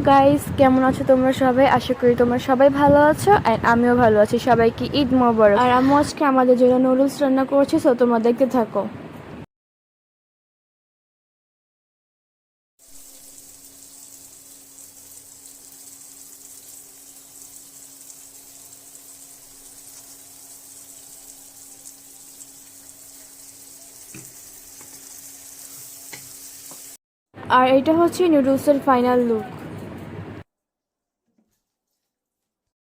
Guys, কেমন আছো তোমরা সবাই? আশা করি তোমরা সবাই ভালো আছো আর আমিও ভালো আছি। সবাইকে ঈদ মোবারক। আর আম্মু আজকে আমাদের জন্য নুডলস রান্না করছে, সো তোমরা দেখতে থাকো। আর এটা হচ্ছে নুডলসের ফাইনাল লুক।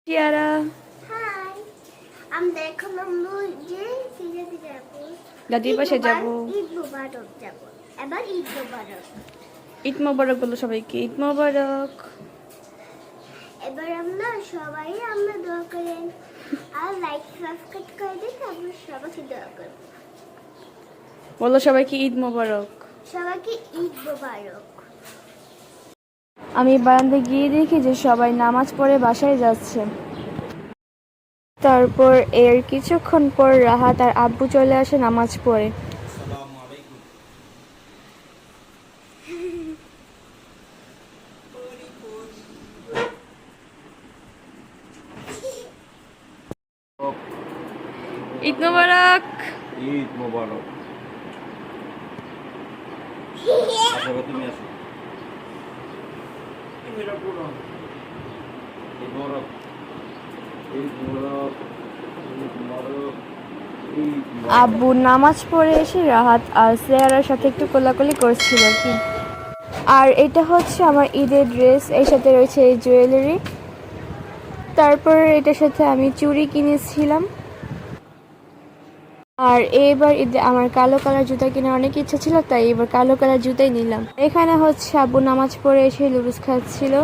টিয়ারা, হাই, আমরা এখন দাদির পাশে যাব। ঈদ মোবারক যাব। এবার ঈদ মোবারক। ঈদ মোবারক বলো সবাইকে, ঈদ মোবারক। এবার আমরা দোয়া করেন আর লাইক সাবস্ক্রাইব করে দিন, আমরা সবাইকে দোয়া করব। বলো সবাইকে ঈদ মোবারক। সবাইকে ঈদ মোবারক। আমি বারান্দায় গিয়ে দেখি যে সবাই নামাজ পড়ে বাসায় যাচ্ছে। তারপর এর কিছুক্ষণ পর রাহাত আর আব্বু চলে আসে নামাজ পড়ে। ঈদ মোবারক। ঈদ মোবারক। তুমি আসো। ঈদ মোবারক। ঈদ মোবারক। ঈদ মোবারক। আব্বু নামাজ পড়ে এসে রাহাত আর সেহারার সাথে একটু কোলাকুলি করছিল কি। আর এটা হচ্ছে আমার ঈদের ড্রেস, এর সাথে রয়েছে এই জুয়েলারি। তারপর এটার সাথে আমি চুড়ি কিনেছিলাম। আর এইবার ঈদে আমার কালো কালার জুতা কেনার অনেক ইচ্ছা ছিল, তাই এবার কালো কালার জুতাই নিলাম। এখানে হচ্ছে আব্বু নামাজ পড়ে এসে লুডুস খাচ্ছিল।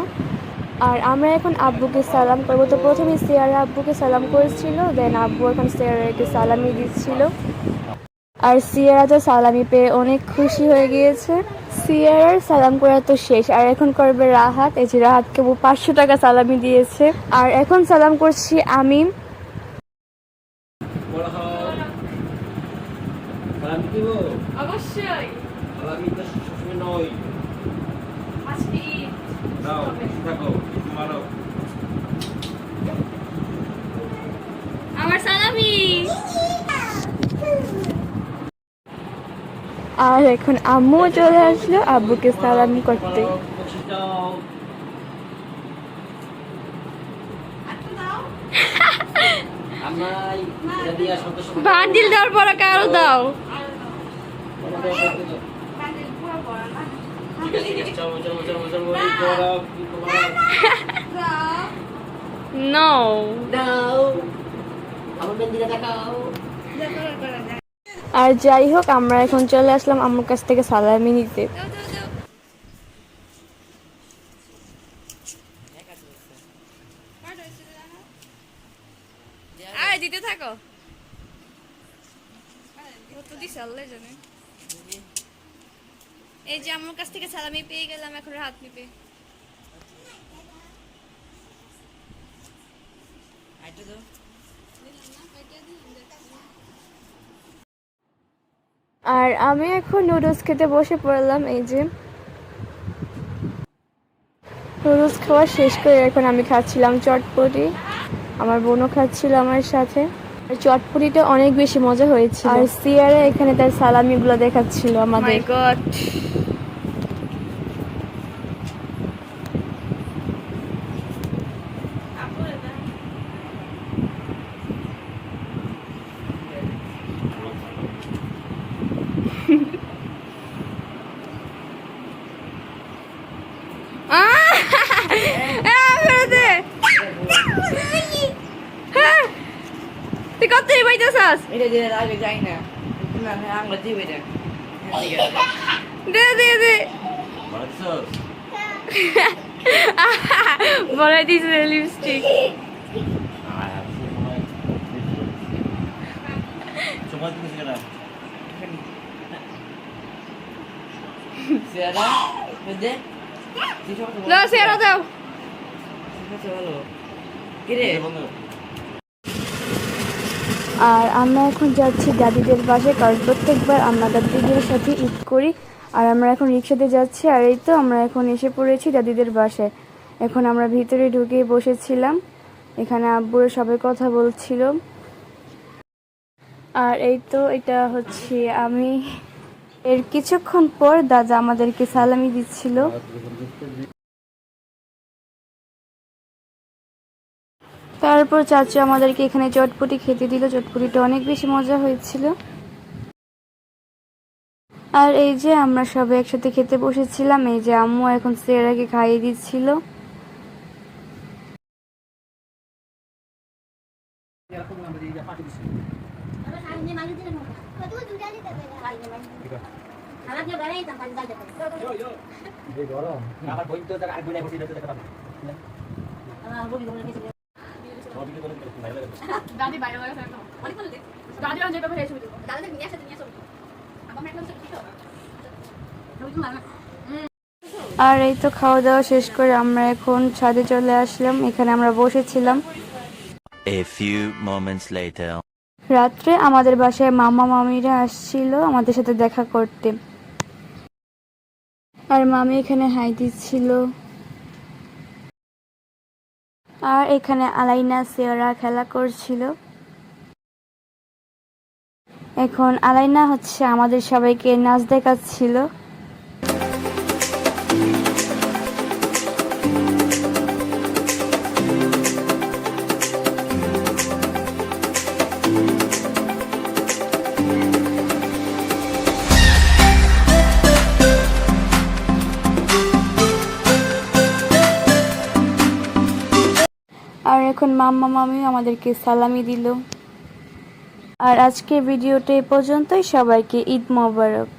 আর আমরা এখন আব্বুকে সালাম করবো। তো প্রথমে সিয়ারা আব্বুকে সালাম করেছিল, দেন আব্বু এখন সিয়ারাকে সালামি দিচ্ছিল। আর সিয়ারা তো সালামি পেয়ে অনেক খুশি হয়ে গিয়েছে। সিয়ারার সালাম করা তো শেষ, আর এখন করবে রাহাত। এই যে রাহাতকে 500 টাকা সালামি দিয়েছে। আর এখন সালাম করছি আমি। অবশ্যই আমার সালামি। আর এখন আম্মু চলে আসলো আব্বুকে সালামি করতে। বান্ডিল দেওয়ার পর কারো দাও। নো আর যাই হোক, আমরা এখন চলে আসলাম আম্মুর কাছ থেকে সালামি নিতে। দিতে থাকো। এই যে আমার কাছ থেকে সালামি পেয়ে গেলাম, এখন হাত নিবে। আর আমি এখন নুডলস খেতে বসে পড়লাম। এই যে নুডলস খাওয়া শেষ করে এখন আমি খাচ্ছিলাম চটপটি। আমার বোনও খাচ্ছিল আমার সাথে। আর চটপটিটা অনেক বেশি মজা হয়েছিল। আর সিয়ারা এখানে তার সালামিগুলো দেখাচ্ছিল আমাদের। মাই গড, তুই কত পাইতেছাস? দে দে দে বলাই দিছে লিপস্টিক। সেরা দাও। আর আমরা এখন যাচ্ছি দাদিদের বাসায়, কারণ প্রত্যেকবার আমরা দাদিদের সাথে ঈদ করি। আর আমরা এখন রিক্সাতে যাচ্ছি। আর এই তো আমরা এখন এসে পড়েছি দাদিদের বাসায়। এখন আমরা ভিতরে ঢুকে বসেছিলাম, এখানে আব্বুর সবাই কথা বলছিল। আর এই তো এটা হচ্ছে আমি। এর কিছুক্ষণ পর দাদা আমাদেরকে সালামি দিচ্ছিল। তারপর চাচু আমাদেরকে এখানে চটপটি খেতে দিল, চটপটিটা অনেক বেশি মজা হয়েছিল। আর এই যে আমরা সবাই একসাথে খেতে বসেছিলাম, এই যে আম্মু এখন সেরাকে খাইয়ে দিচ্ছিল। আর এই তো খাওয়া দাওয়া শেষ করে আমরা এখন ছাদে চলে আসলাম, এখানে আমরা বসেছিলাম। A few moments later. রাত্রে আমাদের বাসায় মামা মামিরা আসছিল আমাদের সাথে দেখা করতে, আর মামি এখানে হাই দিচ্ছিল। আর এখানে আলাইনা সেরা খেলা করছিল। এখন আলাইনা হচ্ছে আমাদের সবাইকে নাচ দেখাচ্ছিল। আর এখন মাম্মা মামি আমাদেরকে সালামি দিল। আর আজকের ভিডিওটা এই পর্যন্তই, সবাইকে ঈদ মোবারক।